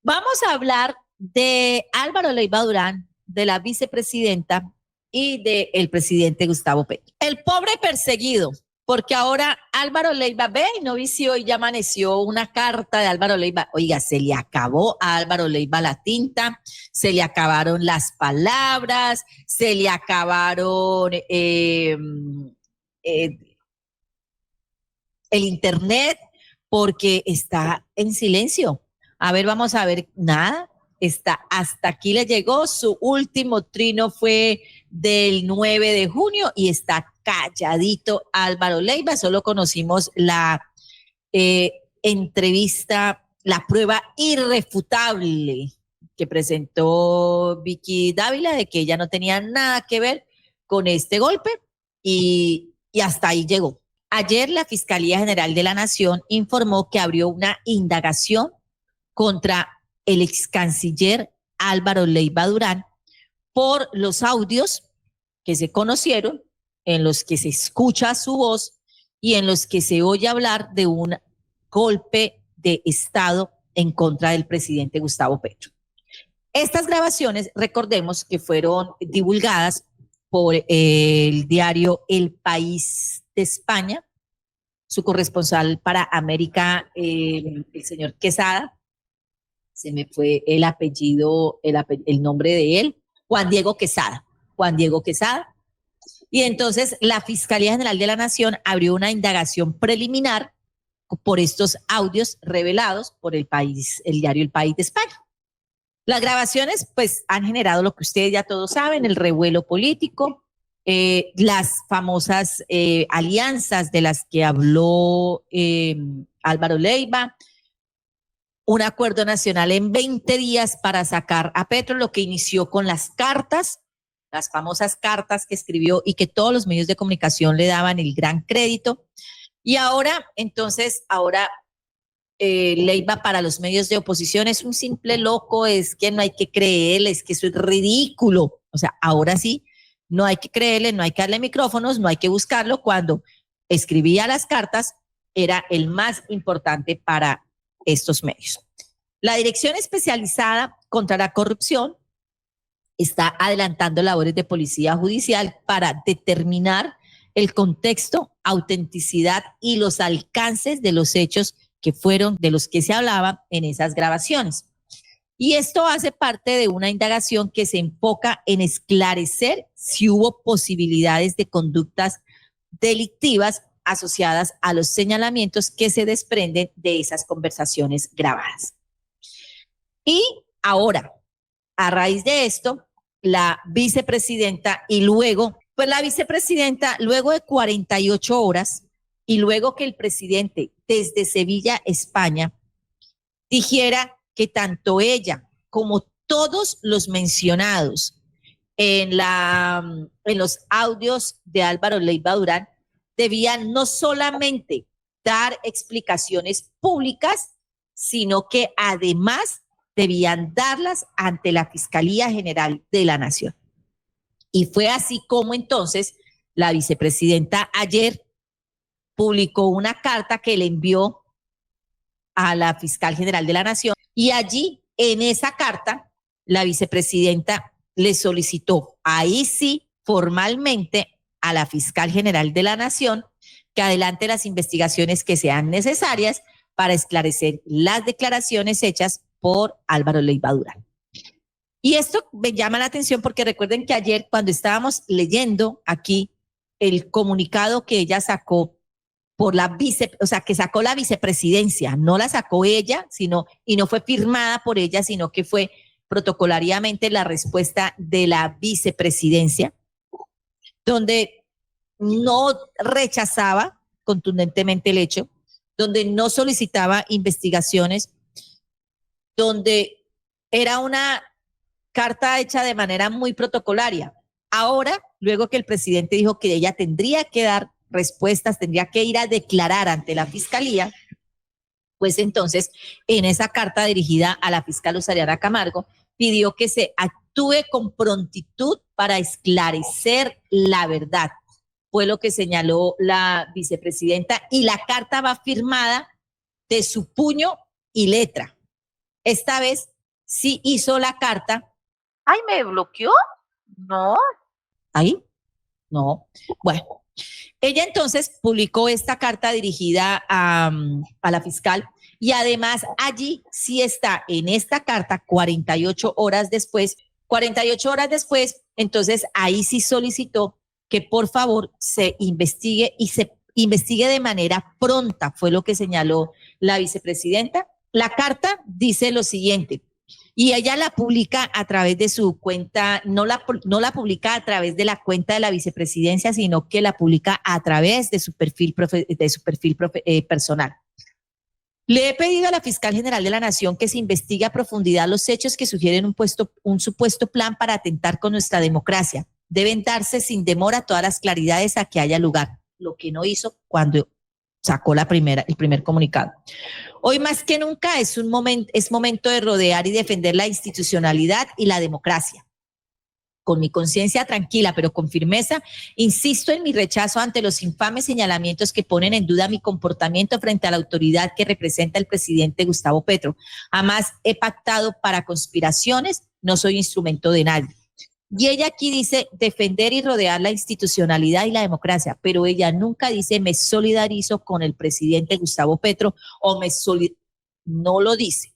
Vamos a hablar de Álvaro Leiva Durán, de la vicepresidenta y del presidente Gustavo Petro. El pobre perseguido, porque ahora Álvaro Leiva ve y no vició y ya amaneció una carta de Álvaro Leiva. Oiga, se le acabó a Álvaro Leiva la tinta, se le acabaron las palabras, se le acabaron el internet, porque está en silencio. A ver, vamos a ver, nada, está, hasta aquí le llegó, su último trino fue del 9 de junio y está calladito Álvaro Leiva, solo conocimos la entrevista, la prueba irrefutable que presentó Vicky Dávila de que ella no tenía nada que ver con este golpe y hasta ahí llegó. Ayer la Fiscalía General de la Nación informó que abrió una indagación contra el ex canciller Álvaro Leiva Durán por los audios que se conocieron, en los que se escucha su voz y en los que se oye hablar de un golpe de Estado en contra del presidente Gustavo Petro. Estas grabaciones, recordemos que fueron divulgadas por el diario El País de España, su corresponsal para América, el señor Quesada, se me fue el apellido, el nombre de él, Juan Diego Quesada. Y entonces la Fiscalía General de la Nación abrió una indagación preliminar por estos audios revelados por el diario El País de España. Las grabaciones pues han generado lo que ustedes ya todos saben, el revuelo político, las famosas alianzas de las que habló Álvaro Leiva, un acuerdo nacional en 20 días para sacar a Petro, lo que inició con las cartas, las famosas cartas que escribió y que todos los medios de comunicación le daban el gran crédito. Y ahora, entonces, Leiva para los medios de oposición es un simple loco, es que no hay que creerle, es que eso es ridículo. O sea, ahora sí, no hay que creerle, no hay que darle micrófonos, no hay que buscarlo. Cuando escribía las cartas, era el más importante para estos medios. La Dirección Especializada contra la Corrupción está adelantando labores de policía judicial para determinar el contexto, autenticidad y los alcances de los hechos que fueron de los que se hablaba en esas grabaciones. Y esto hace parte de una indagación que se enfoca en esclarecer si hubo posibilidades de conductas delictivas asociadas a los señalamientos que se desprenden de esas conversaciones grabadas. Y ahora, a raíz de esto, la vicepresidenta y luego, pues la vicepresidenta, luego de 48 horas y luego que el presidente desde Sevilla, España, dijera que tanto ella como todos los mencionados en los audios de Álvaro Leiva Durán debían no solamente dar explicaciones públicas, sino que además debían darlas ante la Fiscalía General de la Nación. Y fue así como entonces la vicepresidenta ayer publicó una carta que le envió a la Fiscal General de la Nación y allí en esa carta la vicepresidenta le solicitó, ahí sí, formalmente a la Fiscal General de la Nación que adelante las investigaciones que sean necesarias para esclarecer las declaraciones hechas por Álvaro Leiva Durán. Y esto me llama la atención porque recuerden que ayer cuando estábamos leyendo aquí el comunicado que ella sacó que sacó la vicepresidencia, no la sacó ella, y no fue firmada por ella, sino que fue protocolariamente la respuesta de la vicepresidencia, donde no rechazaba contundentemente el hecho, donde no solicitaba investigaciones, donde era una carta hecha de manera muy protocolaria. Ahora, luego que el presidente dijo que ella tendría que dar respuestas, tendría que ir a declarar ante la fiscalía, pues entonces en esa carta dirigida a la fiscal Usariana Camargo pidió que se actúe con prontitud para esclarecer la verdad. Fue lo que señaló la vicepresidenta y la carta va firmada de su puño y letra. Esta vez sí hizo la carta. Ay, ¿me bloqueó? No. ¿Ahí? No. Bueno, ella entonces publicó esta carta dirigida a la fiscal y además allí sí está en esta carta 48 horas después, entonces ahí sí solicitó que por favor se investigue y se investigue de manera pronta, fue lo que señaló la vicepresidenta. La carta dice lo siguiente, y ella la publica a través de su cuenta, no la publica a través de la cuenta de la vicepresidencia, sino que la publica a través de su perfil personal. Le he pedido a la fiscal general de la Nación que se investigue a profundidad los hechos que sugieren un supuesto plan para atentar con nuestra democracia. Deben darse sin demora todas las claridades a que haya lugar, lo que no hizo cuando sacó el primer comunicado. Hoy más que nunca es momento de rodear y defender la institucionalidad y la democracia. Con mi conciencia tranquila, pero con firmeza, insisto en mi rechazo ante los infames señalamientos que ponen en duda mi comportamiento frente a la autoridad que representa el presidente Gustavo Petro. Jamás he pactado para conspiraciones, no soy instrumento de nadie. Y ella aquí dice defender y rodear la institucionalidad y la democracia, pero ella nunca dice me solidarizo con el presidente Gustavo Petro o no lo dice.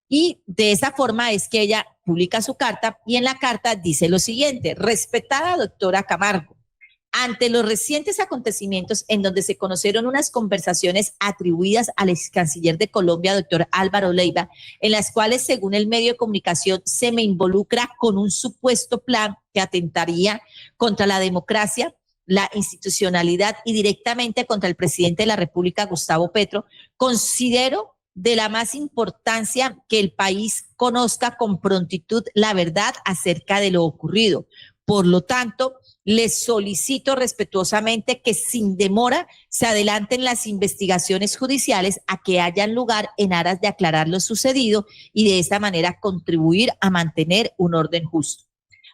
Y de esa forma es que ella publica su carta y en la carta dice lo siguiente: respetada doctora Camargo, ante los recientes acontecimientos en donde se conocieron unas conversaciones atribuidas al ex canciller de Colombia, doctor Álvaro Leiva, en las cuales, según el medio de comunicación, se me involucra con un supuesto plan que atentaría contra la democracia, la institucionalidad y directamente contra el presidente de la República, Gustavo Petro, considero de la más importancia que el país conozca con prontitud la verdad acerca de lo ocurrido. Por lo tanto, les solicito respetuosamente que sin demora se adelanten las investigaciones judiciales a que hayan lugar en aras de aclarar lo sucedido y de esta manera contribuir a mantener un orden justo.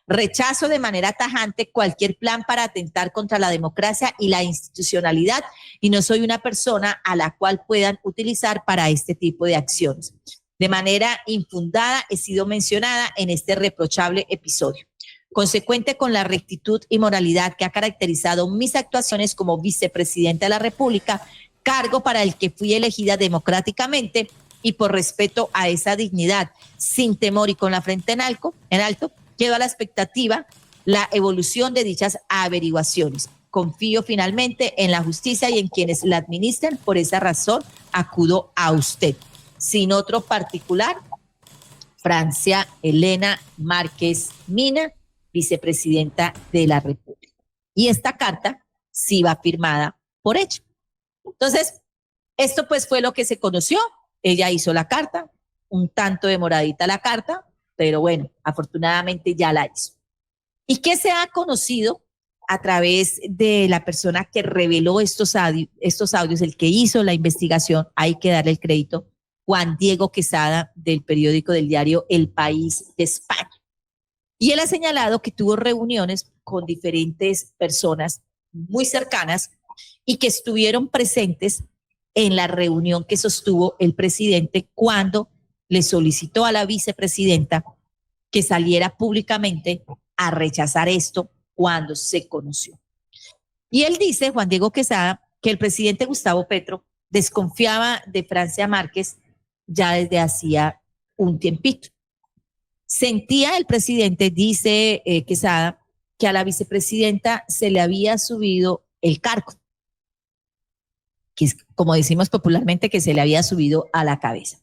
Rechazo de manera tajante cualquier plan para atentar contra la democracia y la institucionalidad y no soy una persona a la cual puedan utilizar para este tipo de acciones. De manera infundada he sido mencionada en este reprochable episodio. Consecuente con la rectitud y moralidad que ha caracterizado mis actuaciones como vicepresidenta de la República, cargo para el que fui elegida democráticamente y por respeto a esa dignidad, sin temor y con la frente en alto, quedo a la expectativa la evolución de dichas averiguaciones. Confío finalmente en la justicia y en quienes la administran. Por esa razón, acudo a usted. Sin otro particular, Francia Elena Márquez Mina, vicepresidenta de la República. Y esta carta sí va firmada por ella. Entonces, esto pues fue lo que se conoció. Ella hizo la carta, un tanto demoradita la carta, pero bueno, afortunadamente ya la hizo. ¿Y qué se ha conocido a través de la persona que reveló estos audios, el que hizo la investigación? Hay que darle el crédito, Juan Diego Quesada, del periódico del diario El País de España. Y él ha señalado que tuvo reuniones con diferentes personas muy cercanas y que estuvieron presentes en la reunión que sostuvo el presidente cuando le solicitó a la vicepresidenta que saliera públicamente a rechazar esto cuando se conoció. Y él dice, Juan Diego Quesada, que el presidente Gustavo Petro desconfiaba de Francia Márquez ya desde hacía un tiempito. Sentía el presidente, dice Quesada, que a la vicepresidenta se le había subido el cargo, que es, como decimos popularmente, que se le había subido a la cabeza.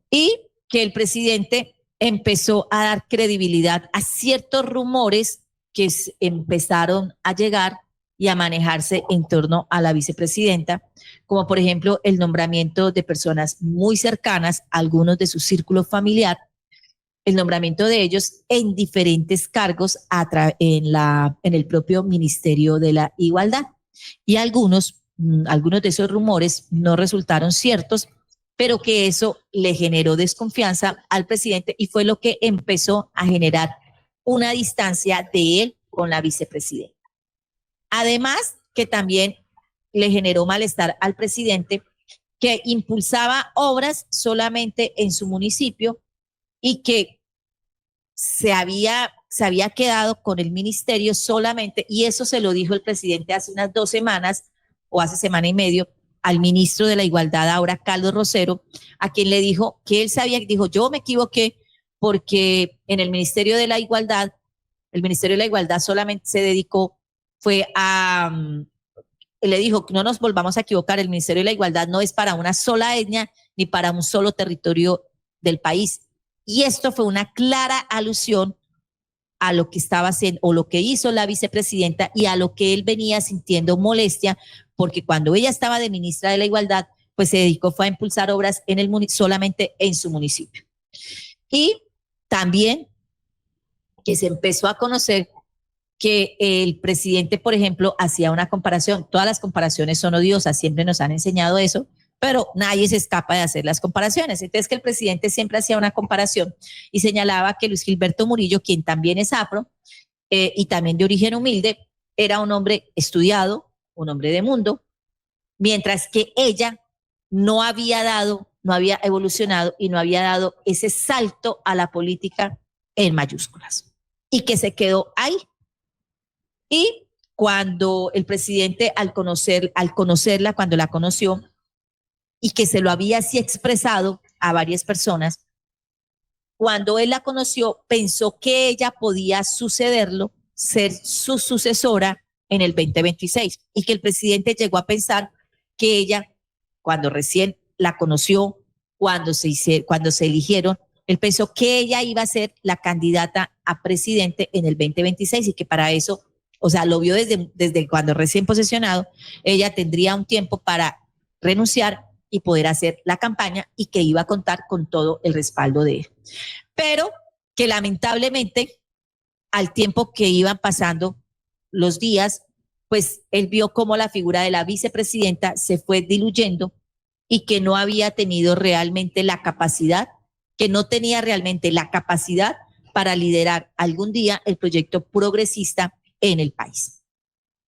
Y que el presidente empezó a dar credibilidad a ciertos rumores que empezaron a llegar y a manejarse en torno a la vicepresidenta, como por ejemplo el nombramiento de personas muy cercanas, algunos de su círculo familiar, el nombramiento de ellos en diferentes cargos en el propio Ministerio de la Igualdad. Y algunos de esos rumores no resultaron ciertos, pero que eso le generó desconfianza al presidente y fue lo que empezó a generar una distancia de él con la vicepresidenta. Además, que también le generó malestar al presidente que impulsaba obras solamente en su municipio y que se había quedado con el ministerio solamente, y eso se lo dijo el presidente hace unas 2 semanas o hace semana y medio al ministro de la Igualdad, ahora Carlos Rosero, a quien le dijo que él sabía, dijo, yo me equivoqué porque en el Ministerio de la Igualdad, el Ministerio de la Igualdad solamente se dedicó, fue a, le dijo, no nos volvamos a equivocar, el Ministerio de la Igualdad no es para una sola etnia ni para un solo territorio del país. Y esto fue una clara alusión a lo que estaba haciendo o lo que hizo la vicepresidenta y a lo que él venía sintiendo molestia, porque cuando ella estaba de ministra de la Igualdad, pues se dedicó fue a impulsar obras en el solamente en su municipio. Y también que se empezó a conocer que el presidente, por ejemplo, hacía una comparación. Todas las comparaciones son odiosas, siempre nos han enseñado eso, pero nadie se escapa de hacer las comparaciones. Entonces, que el presidente siempre hacía una comparación y señalaba que Luis Gilberto Murillo, quien también es afro y también de origen humilde, era un hombre estudiado, un hombre de mundo, mientras que ella no había evolucionado y no había dado ese salto a la política en mayúsculas y que se quedó ahí. Y cuando el presidente, al conocerla, cuando la conoció, y que se lo había así expresado a varias personas, cuando él la conoció, pensó que ella podía sucederlo, ser su sucesora en el 2026, y que el presidente llegó a pensar que ella, cuando recién la conoció, cuando se eligieron, él pensó que ella iba a ser la candidata a presidente en el 2026 y que para eso, o sea, lo vio desde cuando recién posesionado, ella tendría un tiempo para renunciar y poder hacer la campaña y que iba a contar con todo el respaldo de él. Pero que lamentablemente, al tiempo que iban pasando los días, pues él vio cómo la figura de la vicepresidenta se fue diluyendo y que no había tenido realmente la capacidad, que no tenía realmente la capacidad para liderar algún día el proyecto progresista en el país.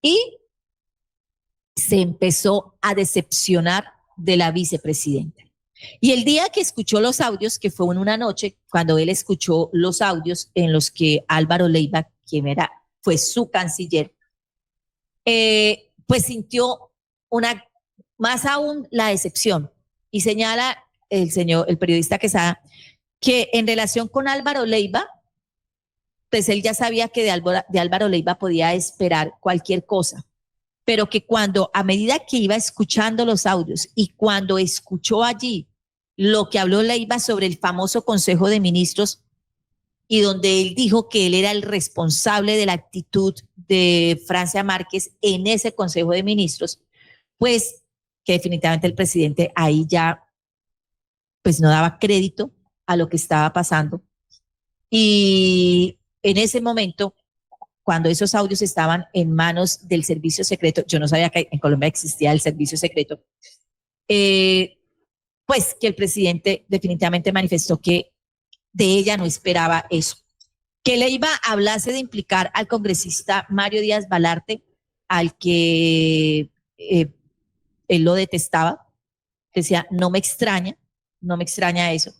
Y se empezó a decepcionar de la vicepresidenta. Y el día que escuchó los audios, que fue en una noche, cuando él escuchó los audios en los que Álvaro Leiva, quien fue su canciller, pues sintió más aún la decepción. Y señala el periodista Quesada, que en relación con Álvaro Leiva, pues él ya sabía que de Álvaro Leiva podía esperar cualquier cosa, pero que a medida que iba escuchando los audios y cuando escuchó allí lo que habló Leiva sobre el famoso Consejo de Ministros y donde él dijo que él era el responsable de la actitud de Francia Márquez en ese Consejo de Ministros, pues que definitivamente el presidente ahí ya pues no daba crédito a lo que estaba pasando. Y en ese momento, cuando esos audios estaban en manos del servicio secreto, yo no sabía que en Colombia existía el servicio secreto, pues que el presidente definitivamente manifestó que de ella no esperaba eso. Que Leiva hablase de implicar al congresista Mario Díaz Balarte, al que él lo detestaba, decía, no me extraña eso,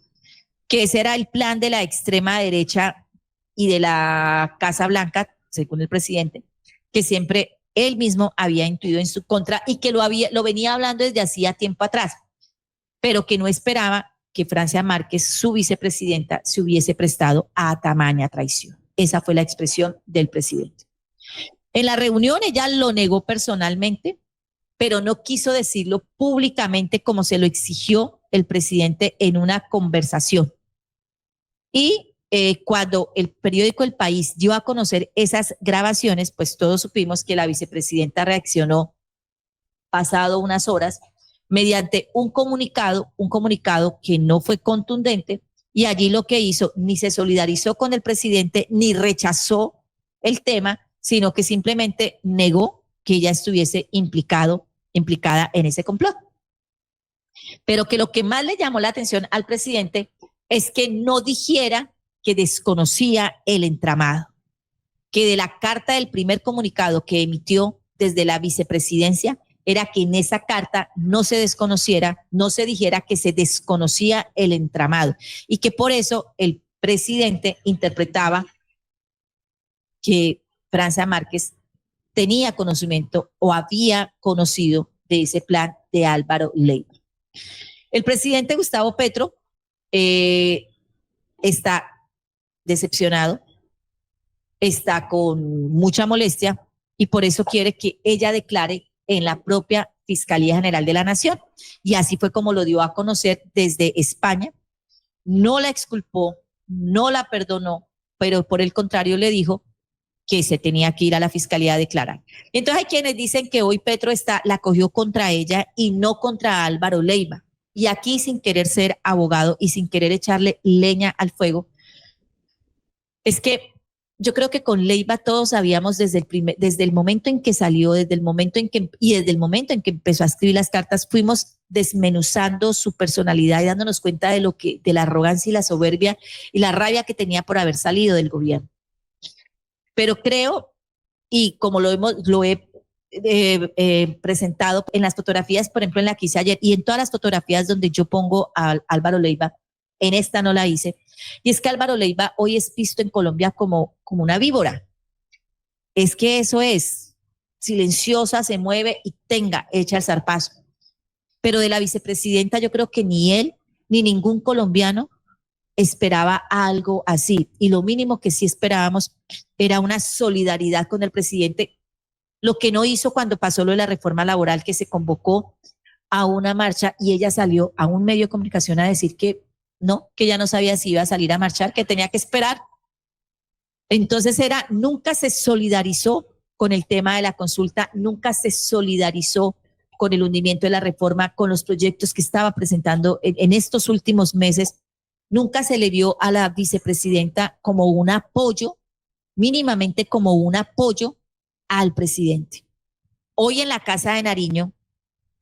que ese era el plan de la extrema derecha y de la Casa Blanca, según el presidente, que siempre él mismo había intuido en su contra y que lo venía hablando desde hacía tiempo atrás, pero que no esperaba que Francia Márquez, su vicepresidenta, se hubiese prestado a tamaña traición. Esa fue la expresión del presidente. En la reunión ella lo negó personalmente, pero no quiso decirlo públicamente como se lo exigió el presidente en una conversación. Y cuando el periódico El País dio a conocer esas grabaciones, pues todos supimos que la vicepresidenta reaccionó pasado unas horas mediante un comunicado que no fue contundente, y allí lo que hizo, ni se solidarizó con el presidente, ni rechazó el tema, sino que simplemente negó que ella estuviese implicada en ese complot. Pero que lo que más le llamó la atención al presidente es que no dijera que desconocía el entramado, que de la carta del primer comunicado que emitió desde la vicepresidencia era que en esa carta no se desconociera, no se dijera que se desconocía el entramado y que por eso el presidente interpretaba que Francia Márquez tenía conocimiento o había conocido de ese plan de Álvaro Leiva. El presidente Gustavo Petro está decepcionado, está con mucha molestia y por eso quiere que ella declare en la propia Fiscalía General de la Nación. Y así fue como lo dio a conocer desde España. No la exculpó, no la perdonó, pero por el contrario le dijo que se tenía que ir a la Fiscalía a declarar. Entonces hay quienes dicen que hoy Petro la cogió contra ella y no contra Álvaro Leiva. Y aquí, sin querer ser abogado y sin querer echarle leña al fuego, es que yo creo que con Leiva todos sabíamos desde el momento en que salió, desde el momento en que empezó a escribir las cartas, fuimos desmenuzando su personalidad y dándonos cuenta de la arrogancia y la soberbia y la rabia que tenía por haber salido del gobierno. Pero creo, y como lo he presentado en las fotografías, por ejemplo, en la que hice ayer y en todas las fotografías donde yo pongo a Álvaro Leiva, en esta no la hice, y es que Álvaro Leiva hoy es visto en Colombia como una víbora. Es que eso es, silenciosa, se mueve y echa el zarpazo. Pero de la vicepresidenta yo creo que ni él ni ningún colombiano esperaba algo así. Y lo mínimo que sí esperábamos era una solidaridad con el presidente, lo que no hizo cuando pasó lo de la reforma laboral, que se convocó a una marcha y ella salió a un medio de comunicación a decir que no, que ya no sabía si iba a salir a marchar, que tenía que esperar. Entonces nunca se solidarizó con el tema de la consulta, nunca se solidarizó con el hundimiento de la reforma, con los proyectos que estaba presentando en estos últimos meses. Nunca se le vio a la vicepresidenta como un apoyo, mínimamente como un apoyo al presidente. Hoy en la Casa de Nariño,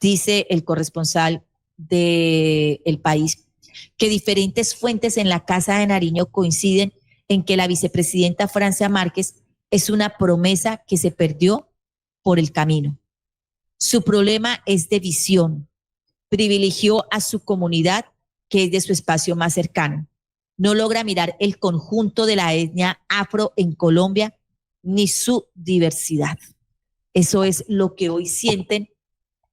dice el corresponsal de El País, que diferentes fuentes en la Casa de Nariño coinciden en que la vicepresidenta Francia Márquez es una promesa que se perdió por el camino. Su problema es de visión. Privilegió a su comunidad, que es de su espacio más cercano. No logra mirar el conjunto de la etnia afro en Colombia ni su diversidad. Eso es lo que hoy sienten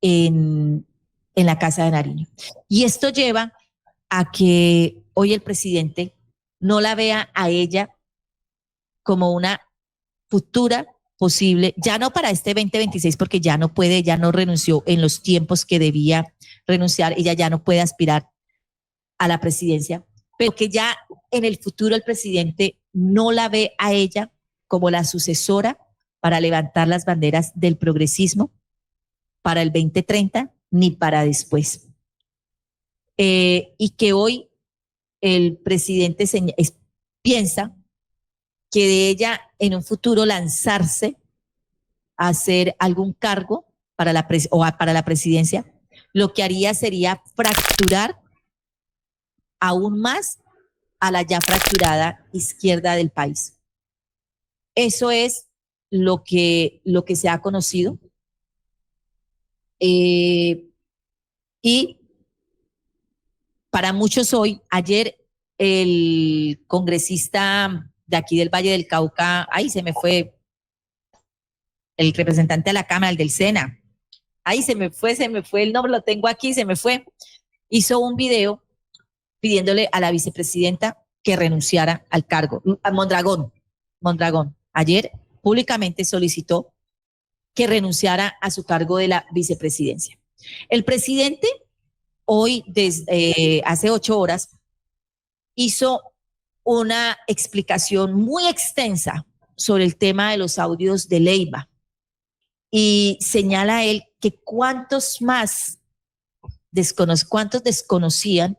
en la Casa de Nariño. Y esto lleva a que hoy el presidente no la vea a ella como una futura posible, ya no para este 2026, porque ya no puede, ya no renunció en los tiempos que debía renunciar, ella ya no puede aspirar a la presidencia, pero que ya en el futuro el presidente no la ve a ella como la sucesora para levantar las banderas del progresismo para el 2030 ni para después. Y que hoy el presidente piensa que de ella en un futuro lanzarse a hacer algún cargo para la presidencia, lo que haría sería fracturar aún más a la ya fracturada izquierda del país. Eso es lo que se ha conocido. Y para muchos hoy, ayer el congresista de aquí del Valle del Cauca, se me fue el representante de la Cámara, el del SENA, se me fue el nombre, lo tengo aquí, se me fue, hizo un video pidiéndole a la vicepresidenta que renunciara al cargo, a Mondragón, ayer públicamente solicitó que renunciara a su cargo de la vicepresidencia. El presidente hoy, desde hace 8 horas, hizo una explicación muy extensa sobre el tema de los audios de Leiva y señala a él que cuántos desconocían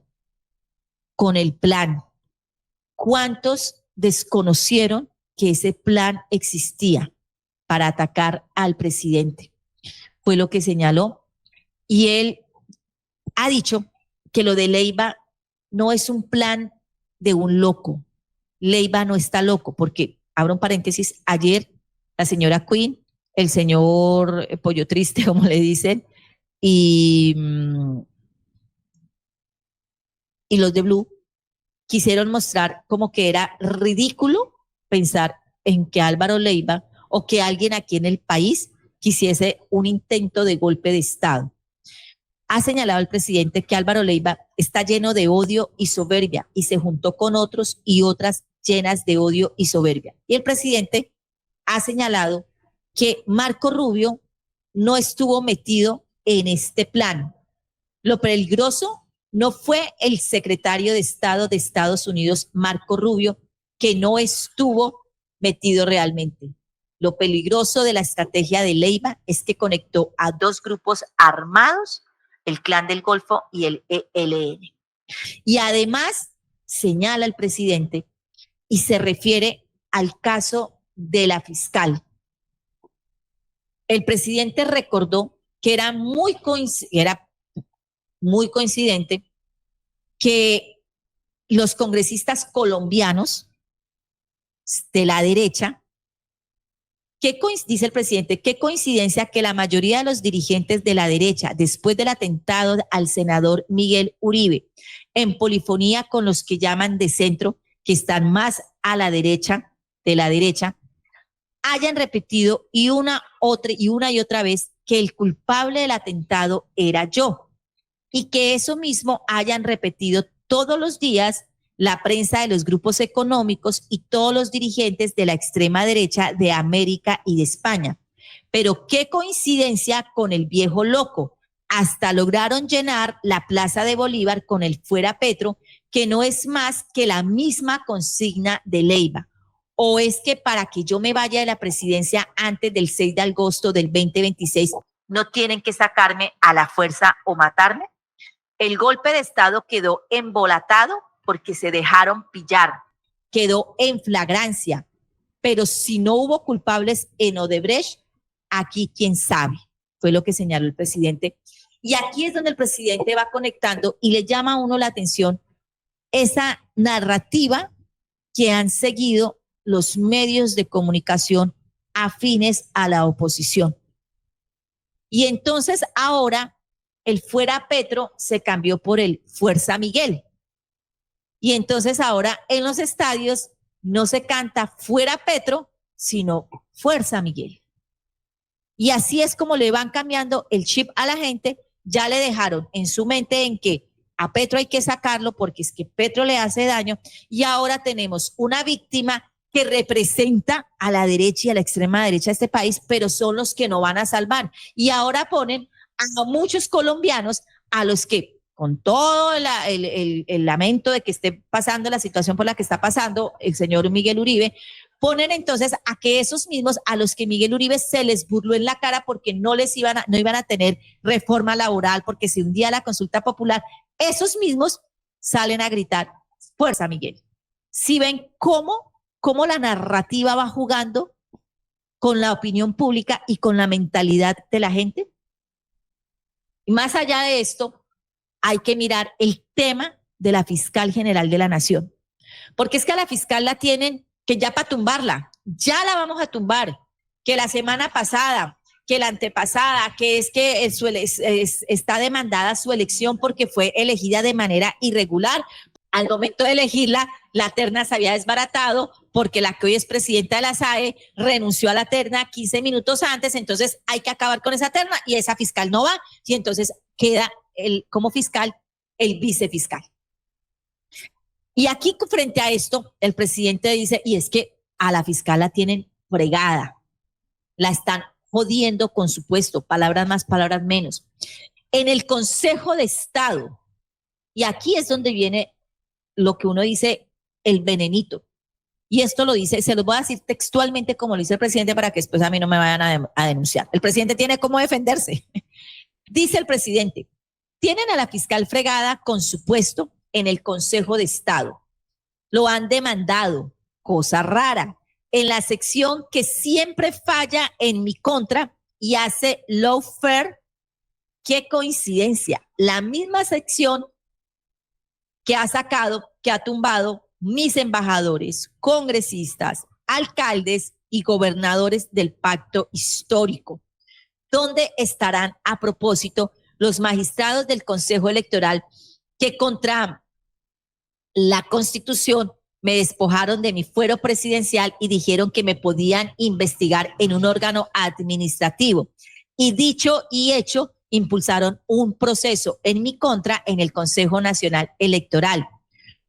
con el plan, cuántos desconocieron que ese plan existía para atacar al presidente. Fue lo que señaló. Y él ha dicho que lo de Leiva no es un plan de un loco. Leiva no está loco, porque, abro un paréntesis, ayer la señora Quinn, el señor Pollo Triste, como le dicen, y los de Blue quisieron mostrar como que era ridículo pensar en que Álvaro Leiva o que alguien aquí en el país quisiese un intento de golpe de Estado. Ha señalado el presidente que Álvaro Leiva está lleno de odio y soberbia y se juntó con otros y otras llenas de odio y soberbia. Y el presidente ha señalado que Marco Rubio no estuvo metido en este plan. Lo peligroso no fue el secretario de Estado de Estados Unidos, Marco Rubio, que no estuvo metido realmente. Lo peligroso de la estrategia de Leiva es que conectó a dos grupos armados, el Clan del Golfo y el ELN. Y además señala el presidente y se refiere al caso de la fiscal. El presidente recordó que era muy coincidente que los congresistas colombianos de la derecha, dice el presidente, qué coincidencia que la mayoría de los dirigentes de la derecha, después del atentado al senador Miguel Uribe, en polifonía con los que llaman de centro, que están más a la derecha, de la derecha, hayan repetido una y otra vez que el culpable del atentado era yo, y que eso mismo hayan repetido todos los días la prensa de los grupos económicos y todos los dirigentes de la extrema derecha de América y de España. Pero qué coincidencia con el viejo loco. Hasta lograron llenar la Plaza de Bolívar con el Fuera Petro, que no es más que la misma consigna de Leiva. ¿O es que para que yo me vaya de la presidencia antes del 6 de agosto del 2026 no tienen que sacarme a la fuerza o matarme? El golpe de Estado quedó embolatado porque se dejaron pillar, quedó en flagrancia. Pero si no hubo culpables en Odebrecht, aquí quién sabe, fue lo que señaló el presidente. Y aquí es donde el presidente va conectando y le llama a uno la atención esa narrativa que han seguido los medios de comunicación afines a la oposición. Y entonces ahora el Fuera Petro se cambió por el Fuerza Miguel. Y entonces ahora en los estadios no se canta Fuera Petro, sino Fuerza Miguel. Y así es como le van cambiando el chip a la gente. Ya le dejaron en su mente en que a Petro hay que sacarlo porque es que Petro le hace daño. Y ahora tenemos una víctima que representa a la derecha y a la extrema derecha de este país, pero son los que no van a salvar. Y ahora ponen a muchos colombianos a los que, con todo el lamento de que esté pasando la situación por la que está pasando el señor Miguel Uribe, ponen entonces a que esos mismos a los que Miguel Uribe se les burló en la cara porque no iban a tener reforma laboral, porque se hundía la consulta popular, esos mismos salen a gritar Fuerza Miguel. ¿Sí ven cómo la narrativa va jugando con la opinión pública y con la mentalidad de la gente? Y más allá de esto, hay que mirar el tema de la fiscal general de la Nación. Porque es que a la fiscal la tienen que ya para tumbarla, ya la vamos a tumbar, que la semana pasada, que la antepasada, que es que está demandada su elección porque fue elegida de manera irregular. Al momento de elegirla, la terna se había desbaratado porque la que hoy es presidenta de la SAE renunció a la terna 15 minutos antes, entonces hay que acabar con esa terna y esa fiscal no va, y entonces queda como fiscal el vicefiscal. Y aquí frente a esto, el presidente dice, y es que a la fiscal la tienen fregada, la están jodiendo con su puesto, palabras más, palabras menos. En el Consejo de Estado, y aquí es donde viene lo que uno dice, el venenito. Y esto lo dice, se los voy a decir textualmente como lo dice el presidente para que después a mí no me vayan a denunciar. El presidente tiene cómo defenderse. Dice el presidente, tienen a la fiscal fregada con su puesto en el Consejo de Estado. Lo han demandado, cosa rara, en la sección que siempre falla en mi contra y hace lawfare. Qué coincidencia, la misma sección que ha sacado, que ha tumbado mis embajadores, congresistas, alcaldes y gobernadores del pacto histórico. ¿Dónde estarán a propósito los magistrados del Consejo Electoral que contra la Constitución, me despojaron de mi fuero presidencial y dijeron que me podían investigar en un órgano administrativo. Y dicho y hecho, impulsaron un proceso en mi contra en el Consejo Nacional Electoral.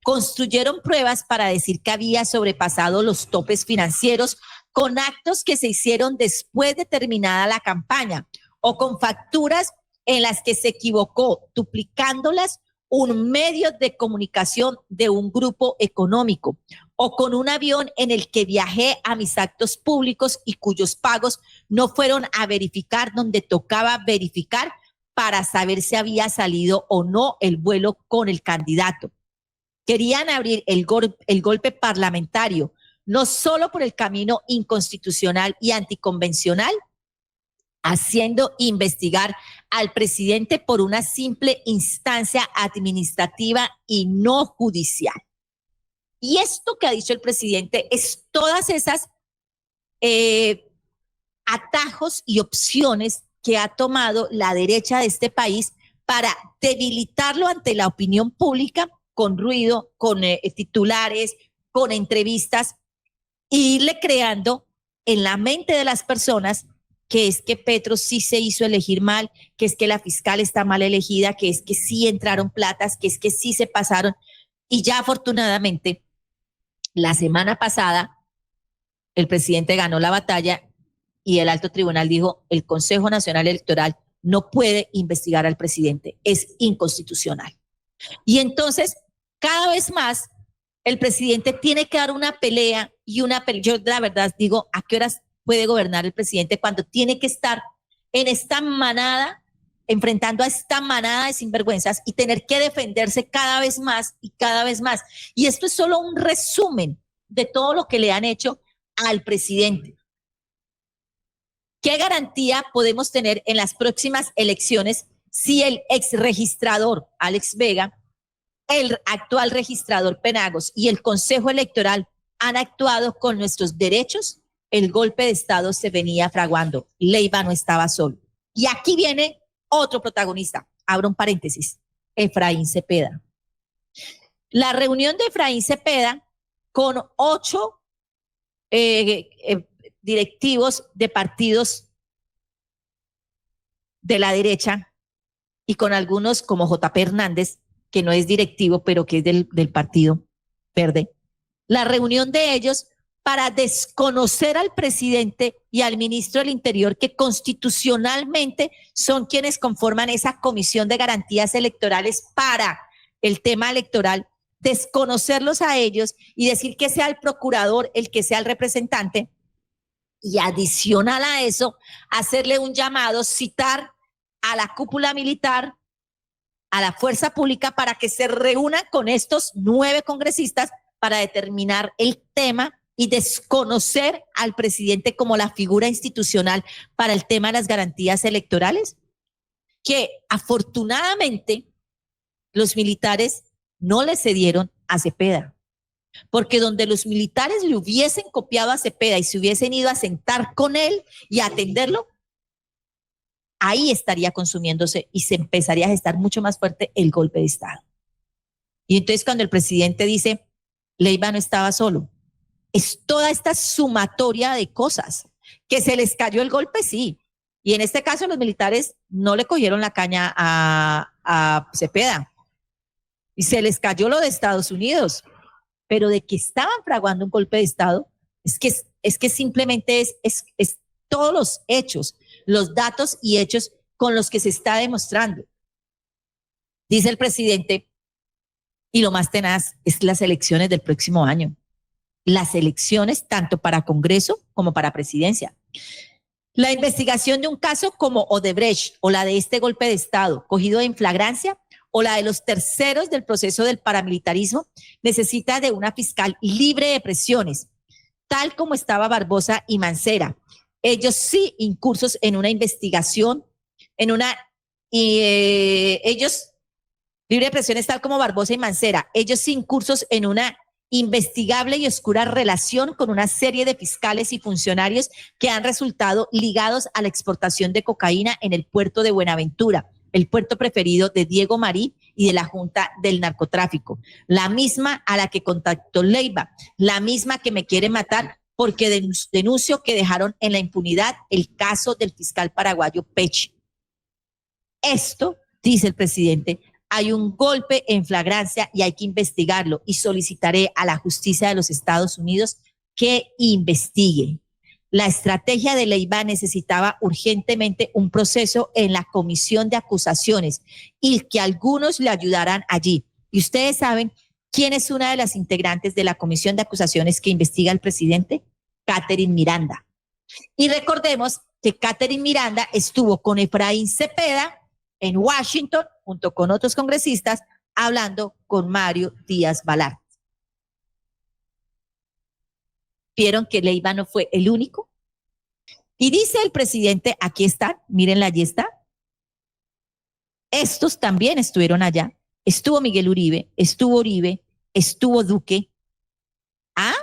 Construyeron pruebas para decir que había sobrepasado los topes financieros con actos que se hicieron después de terminada la campaña o con facturas en las que se equivocó, duplicándolas un medio de comunicación de un grupo económico o con un avión en el que viajé a mis actos públicos y cuyos pagos no fueron a verificar donde tocaba verificar para saber si había salido o no el vuelo con el candidato. Querían abrir el golpe parlamentario, no solo por el camino inconstitucional y anticonvencional, haciendo investigar al presidente por una simple instancia administrativa y no judicial. Y esto que ha dicho el presidente es todas esas atajos y opciones que ha tomado la derecha de este país para debilitarlo ante la opinión pública con ruido, con titulares, con entrevistas, e irle creando en la mente de las personas que es que Petro sí se hizo elegir mal, que es que la fiscal está mal elegida, que es que sí entraron platas, que es que sí se pasaron. Y ya afortunadamente, la semana pasada, el presidente ganó la batalla y el alto tribunal dijo, el Consejo Nacional Electoral no puede investigar al presidente, es inconstitucional. Y entonces, cada vez más, el presidente tiene que dar una pelea y una pelea. Yo la verdad digo, ¿a qué horas puede gobernar el presidente cuando tiene que estar en esta manada, enfrentando a esta manada de sinvergüenzas y tener que defenderse cada vez más y cada vez más? Y esto es solo un resumen de todo lo que le han hecho al presidente. ¿Qué garantía podemos tener en las próximas elecciones si el ex registrador Alex Vega, el actual registrador Penagos y el Consejo Electoral han actuado con nuestros derechos? El golpe de Estado se venía fraguando. Leiva no estaba solo. Y aquí viene otro protagonista. Abro un paréntesis. Efraín Cepeda. La reunión de Efraín Cepeda con 8 directivos de partidos de la derecha y con algunos como JP Hernández, que no es directivo, pero que es del Partido Verde. La reunión de ellos para desconocer al presidente y al ministro del Interior, que constitucionalmente son quienes conforman esa comisión de garantías electorales para el tema electoral, desconocerlos a ellos y decir que sea el procurador el que sea el representante, y adicional a eso, hacerle un llamado, citar a la cúpula militar, a la fuerza pública, para que se reúnan con estos 9 congresistas para determinar el tema y desconocer al presidente como la figura institucional para el tema de las garantías electorales, que afortunadamente los militares no le cedieron a Cepeda, porque donde los militares le hubiesen copiado a Cepeda y se hubiesen ido a sentar con él y a atenderlo, ahí estaría consumiéndose y se empezaría a gestar mucho más fuerte el golpe de Estado. Y entonces cuando el presidente dice, Leiva no estaba solo, es toda esta sumatoria de cosas. Que se les cayó el golpe, sí. Y en este caso los militares no le cogieron la caña a Cepeda. Y se les cayó lo de Estados Unidos. Pero de que estaban fraguando un golpe de Estado, es que simplemente es todos los hechos, los datos y hechos con los que se está demostrando. Dice el presidente, y lo más tenaz es las elecciones del próximo año. Las elecciones tanto para Congreso como para presidencia. La investigación de un caso como Odebrecht o la de este golpe de Estado cogido en flagrancia o la de los terceros del proceso del paramilitarismo necesita de una fiscal libre de presiones, tal como estaba Barbosa y Mancera. Ellos sí incursos en una investigación, ellos libre de presiones tal como Barbosa y Mancera, ellos sí incursos en una investigable y oscura relación con una serie de fiscales y funcionarios que han resultado ligados a la exportación de cocaína en el puerto de Buenaventura, el puerto preferido de Diego Marí y de la Junta del Narcotráfico, la misma a la que contactó Leiva, la misma que me quiere matar porque denuncio que dejaron en la impunidad el caso del fiscal paraguayo Pech. Esto, dice el presidente, hay un golpe en flagrancia y hay que investigarlo y solicitaré a la justicia de los Estados Unidos que investigue. La estrategia de Leiva necesitaba urgentemente un proceso en la comisión de acusaciones y que algunos le ayudaran allí. Y ustedes saben quién es una de las integrantes de la comisión de acusaciones que investiga el presidente, Catherine Miranda. Y recordemos que Catherine Miranda estuvo con Efraín Cepeda en Washington, junto con otros congresistas, hablando con Mario Díaz Balart. ¿Vieron que Leiva no fue el único? Y dice el presidente, aquí están, mírenla, allí está. Estos también estuvieron allá. Estuvo Miguel Uribe, estuvo Duque. ¿Ah?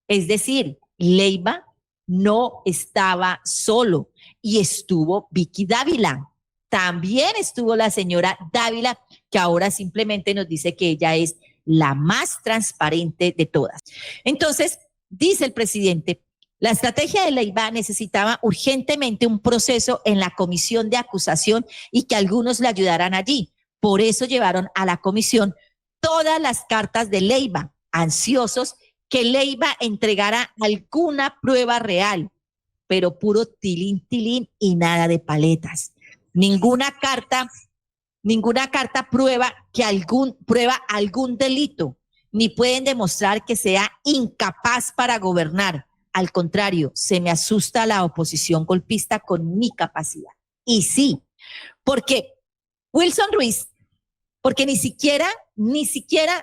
Es decir, Leiva no estaba solo y estuvo Vicky Dávila. También estuvo la señora Dávila, que ahora simplemente nos dice que ella es la más transparente de todas. Entonces, dice el presidente, la estrategia de Leiva necesitaba urgentemente un proceso en la comisión de acusación y que algunos le ayudaran allí. Por eso llevaron a la comisión todas las cartas de Leiva, ansiosos que Leiva entregara alguna prueba real, pero puro tilín, tilín y nada de paletas. Ninguna carta prueba algún delito, ni pueden demostrar que sea incapaz para gobernar. Al contrario, se me asusta la oposición golpista con mi capacidad. Y sí, porque Wilson Ruiz, porque ni siquiera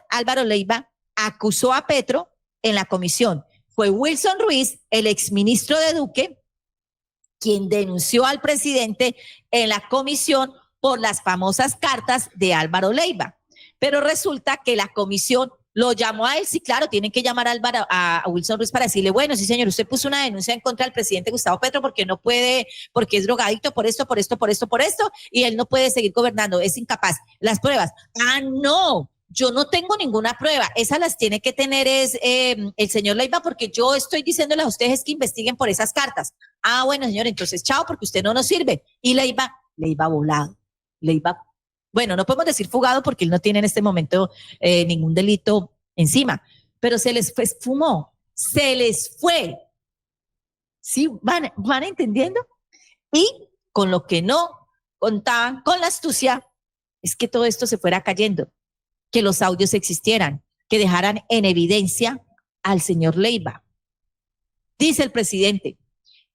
Álvaro Leiva acusó a Petro en la comisión. Fue Wilson Ruiz, el exministro de Duque, quien denunció al presidente en la comisión por las famosas cartas de Álvaro Leiva. Pero resulta que la comisión lo llamó a él, sí, claro, tienen que llamar a Wilson Ruiz para decirle, bueno, sí, señor, usted puso una denuncia en contra del presidente Gustavo Petro porque no puede, porque es drogadicto por esto, y él no puede seguir gobernando, es incapaz. Las pruebas, no, yo no tengo ninguna prueba, esas las tiene que tener el señor Leiva porque yo estoy diciéndole a ustedes que investiguen por esas cartas. Bueno, señor, entonces chao, porque usted no nos sirve. Y Leiva volado, bueno, no podemos decir fugado porque él no tiene en este momento ningún delito encima, pero se les fumó, se les fue. ¿Sí? ¿Van entendiendo? Y con lo que no contaban, con la astucia, es que todo esto se fuera cayendo, que los audios existieran, que dejaran en evidencia al señor Leiva. Dice el presidente,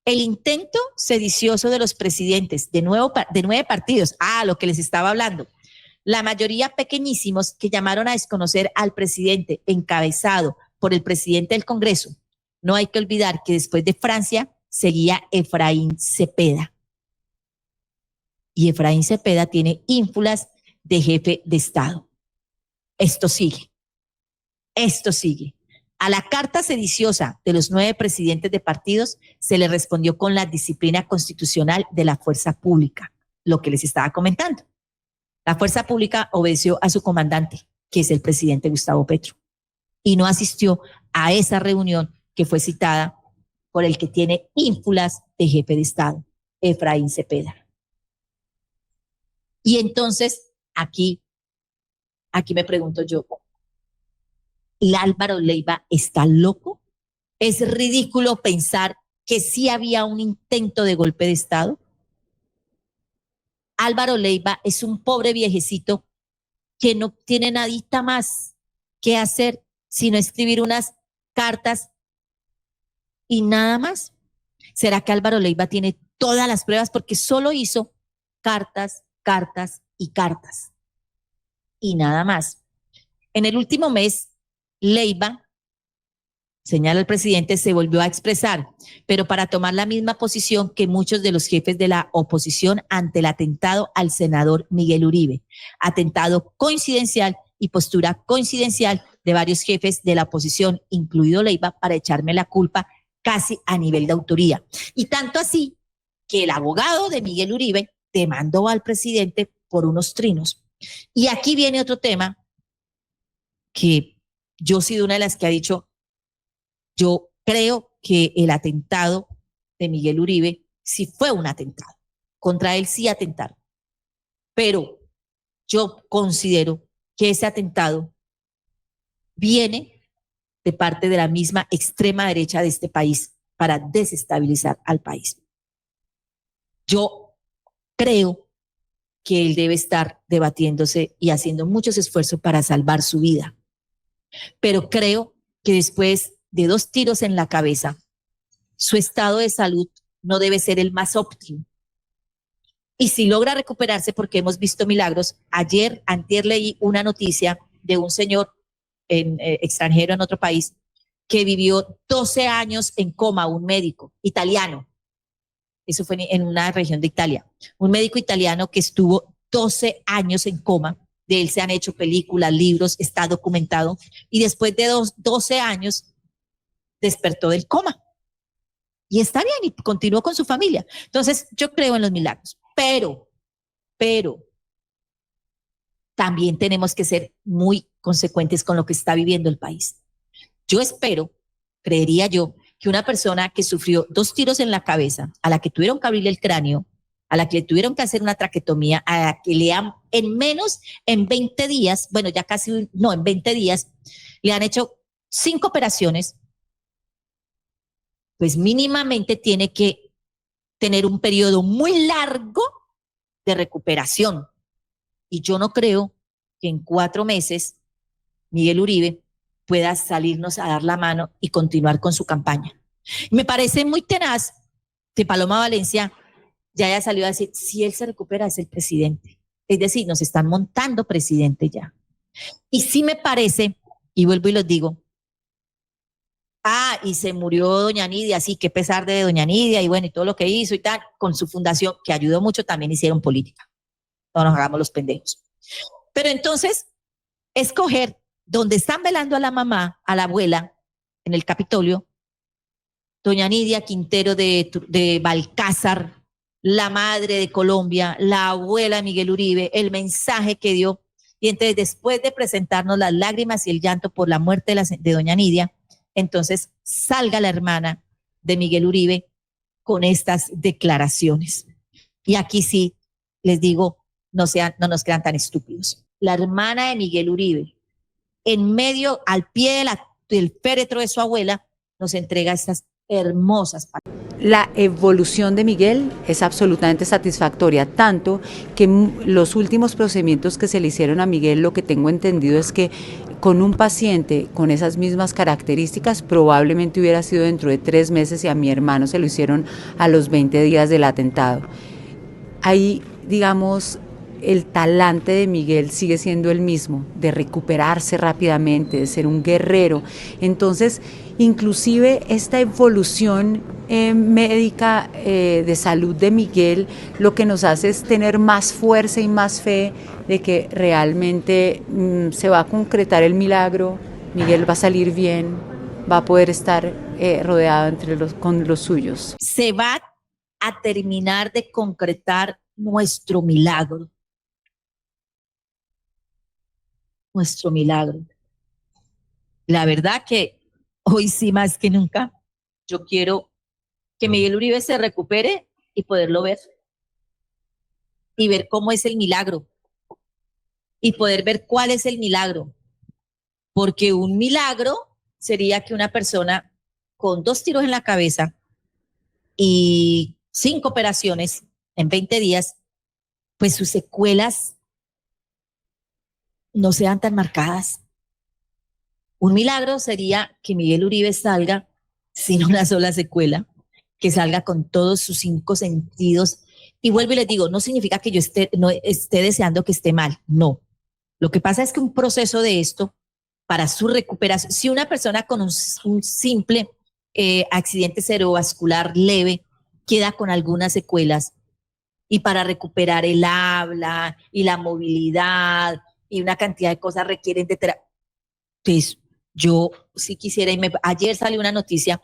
el intento sedicioso de los presidentes de 9 partidos, lo que les estaba hablando, la mayoría pequeñísimos que llamaron a desconocer al presidente encabezado por el presidente del Congreso. No hay que olvidar que después de Francia seguía Efraín Cepeda. Y Efraín Cepeda tiene ínfulas de jefe de Estado. Esto sigue. A la carta sediciosa de los 9 presidentes de partidos se le respondió con la disciplina constitucional de la fuerza pública, lo que les estaba comentando. La fuerza pública obedeció a su comandante, que es el presidente Gustavo Petro, y no asistió a esa reunión que fue citada por el que tiene ínfulas de jefe de Estado, Efraín Cepeda. Y entonces, aquí me pregunto yo, ¿y Álvaro Leiva está loco? ¿Es ridículo pensar que sí había un intento de golpe de Estado? Álvaro Leiva es un pobre viejecito que no tiene nadita más que hacer sino escribir unas cartas y nada más. ¿Será que Álvaro Leiva tiene todas las pruebas? Porque solo hizo cartas y nada más. En el último mes, Leiva, señala el presidente, se volvió a expresar, pero para tomar la misma posición que muchos de los jefes de la oposición ante el atentado al senador Miguel Uribe. Atentado coincidencial y postura coincidencial de varios jefes de la oposición, incluido Leiva, para echarme la culpa casi a nivel de autoría. Y tanto así que el abogado de Miguel Uribe demandó al presidente por unos trinos. Y aquí viene otro tema que yo he sido una de las que ha dicho, yo creo que el atentado de Miguel Uribe sí fue un atentado. Contra él sí atentaron. Pero yo considero que ese atentado viene de parte de la misma extrema derecha de este país para desestabilizar al país. Yo creo que él debe estar debatiéndose y haciendo muchos esfuerzos para salvar su vida. Pero creo que después de 2 tiros en la cabeza, su estado de salud no debe ser el más óptimo. Y si logra recuperarse, porque hemos visto milagros, antier leí una noticia de un señor extranjero en otro país que vivió 12 años en coma, un médico italiano. Eso fue en una región de Italia. Un médico italiano que estuvo 12 años en coma. De él se han hecho películas, libros, está documentado. Y después de 12 años despertó del coma. Y está bien y continuó con su familia. Entonces, yo creo en los milagros. Pero también tenemos que ser muy consecuentes con lo que está viviendo el país. Yo espero, creería yo, que una persona que sufrió 2 tiros en la cabeza, a la que tuvieron que abrirle el cráneo, a la que le tuvieron que hacer una traquetomía, a la que le han en 20 días, bueno, ya casi, no, en 20 días, le han hecho 5 operaciones, pues mínimamente tiene que tener un periodo muy largo de recuperación. Y yo no creo que en 4 meses Miguel Uribe pueda salirnos a dar la mano y continuar con su campaña. Me parece muy tenaz que Paloma Valencia ya haya salido a decir, si él se recupera es el presidente. Es decir, nos están montando presidente ya. Y sí me parece, y vuelvo y los digo, y se murió doña Nidia, sí, qué pesar de doña Nidia, y bueno, y todo lo que hizo y tal, con su fundación, que ayudó mucho, también hicieron política. No nos hagamos los pendejos. Pero entonces, escoger donde están velando a la mamá, a la abuela, en el Capitolio, doña Nidia Quintero de Balcázar, la madre de Colombia, la abuela de Miguel Uribe, el mensaje que dio. Y entonces, después de presentarnos las lágrimas y el llanto por la muerte de doña Nidia, entonces salga la hermana de Miguel Uribe con estas declaraciones. Y aquí sí, les digo, no nos quedan tan estúpidos. La hermana de Miguel Uribe, en medio, al pie del féretro de su abuela, nos entrega estas hermosas palabras. La evolución de Miguel es absolutamente satisfactoria, tanto que los últimos procedimientos que se le hicieron a Miguel, lo que tengo entendido es que con un paciente con esas mismas características probablemente hubiera sido dentro de 3 meses y a mi hermano se lo hicieron a los 20 días del atentado. Ahí, digamos, el talante de Miguel sigue siendo el mismo, de recuperarse rápidamente, de ser un guerrero. Entonces, inclusive esta evolución médica de salud de Miguel lo que nos hace es tener más fuerza y más fe de que realmente se va a concretar el milagro, Miguel va a salir bien, va a poder estar rodeado con los suyos. Se va a terminar de concretar nuestro milagro. Nuestro milagro. La verdad que hoy sí más que nunca yo quiero que Miguel Uribe se recupere y poderlo ver y ver cómo es el milagro y poder ver cuál es el milagro, porque un milagro sería que una persona con 2 tiros en la cabeza y 5 operaciones en 20 días, pues sus secuelas no sean tan marcadas. Un milagro sería que Miguel Uribe salga sin una sola secuela, que salga con todos sus 5 sentidos. Y vuelvo y les digo, no significa que yo no esté deseando que esté mal, no. Lo que pasa es que un proceso de esto, para su recuperación, si una persona con un simple accidente cerebrovascular leve queda con algunas secuelas, y para recuperar el habla y la movilidad y una cantidad de cosas requieren de terapia. Pues yo sí quisiera, ayer salió una noticia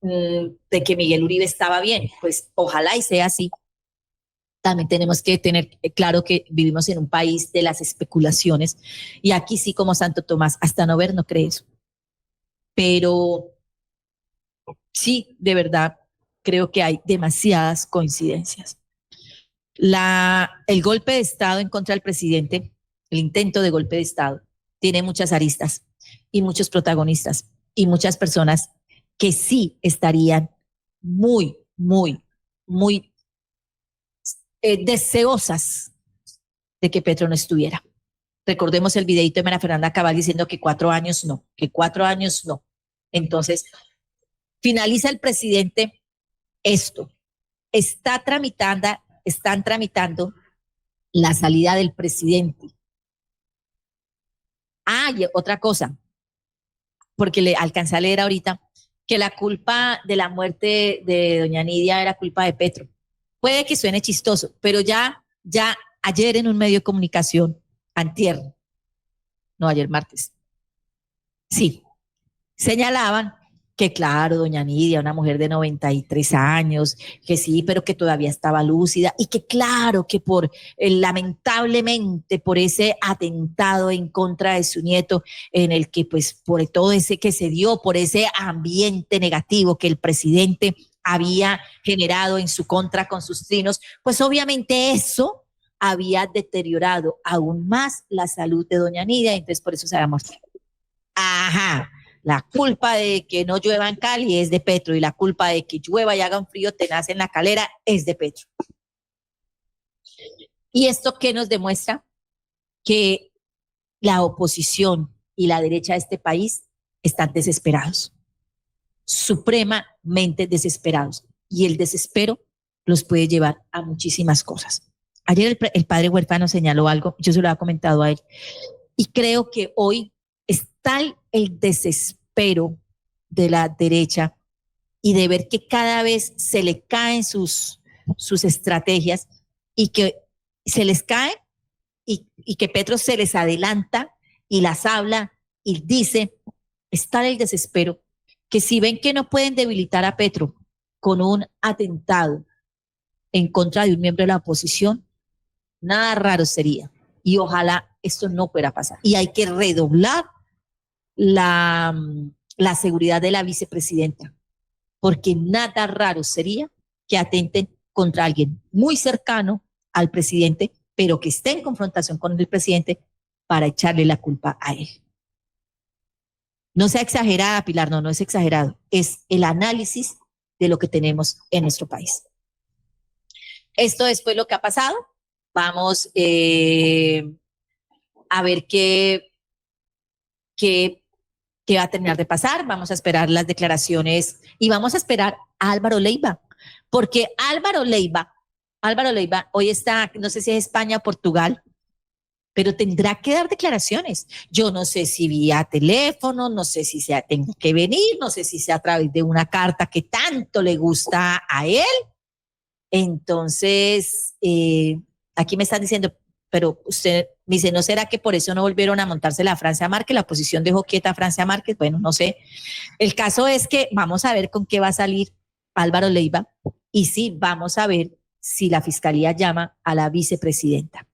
de que Miguel Uribe estaba bien, pues ojalá y sea así, También tenemos que tener claro que vivimos en un país de las especulaciones y aquí sí, como Santo Tomás, hasta no ver, no crees. Pero sí, de verdad, creo que hay demasiadas coincidencias. El golpe de Estado en contra del presidente, el intento de golpe de Estado, tiene muchas aristas y muchos protagonistas y muchas personas que sí estarían muy, muy, muy deseosas de que Petro no estuviera. Recordemos el videito de María Fernanda Cabal diciendo que 4 años no, que 4 años no. Entonces, finaliza el presidente esto. Están tramitando la salida del presidente. Ah, y otra cosa, porque le alcancé a leer ahorita, que la culpa de la muerte de doña Nidia era culpa de Petro. Puede que suene chistoso, pero ya ayer en un medio de comunicación, antier, no, ayer martes, sí, señalaban que claro, doña Nidia, una mujer de 93 años, que sí, pero que todavía estaba lúcida y que claro, que lamentablemente por ese atentado en contra de su nieto, en el que pues por todo ese que se dio, por ese ambiente negativo que el presidente había generado en su contra con sus trinos, pues obviamente eso había deteriorado aún más la salud de doña Nidia, entonces por eso se había muerto. Ajá, la culpa de que no llueva en Cali es de Petro y la culpa de que llueva y haga un frío tenaz en la Calera es de Petro. ¿Y esto qué nos demuestra? Que la oposición y la derecha de este país están desesperados, supremamente desesperados. Y el desespero los puede llevar a muchísimas cosas. Ayer el padre Huérfano señaló algo, yo se lo había comentado a él, y creo que hoy es tal el desespero de la derecha y de ver que cada vez se le caen sus estrategias y que se les cae y que Petro se les adelanta y las habla y dice, es tal el desespero que si ven que no pueden debilitar a Petro con un atentado en contra de un miembro de la oposición, nada raro sería. Y ojalá esto no pueda pasar. Y hay que redoblar la seguridad de la vicepresidenta, porque nada raro sería que atenten contra alguien muy cercano al presidente, pero que esté en confrontación con el presidente para echarle la culpa a él. No sea exagerada, Pilar, no es exagerado, es el análisis de lo que tenemos en nuestro país. Esto es pues lo que ha pasado. Vamos a ver qué va a terminar de pasar. Vamos a esperar las declaraciones y vamos a esperar a Álvaro Leiva, porque Álvaro Leiva hoy está, no sé si es España o Portugal, pero tendrá que dar declaraciones. Yo no sé si vía teléfono, no sé si tenga que venir, no sé si sea a través de una carta que tanto le gusta a él. Entonces, aquí me están diciendo, pero usted me dice, ¿no será que por eso no volvieron a montársela a Francia Márquez? La oposición dejó quieta a Francia Márquez. Bueno, no sé. El caso es que vamos a ver con qué va a salir Álvaro Leiva y sí, vamos a ver si la fiscalía llama a la vicepresidenta.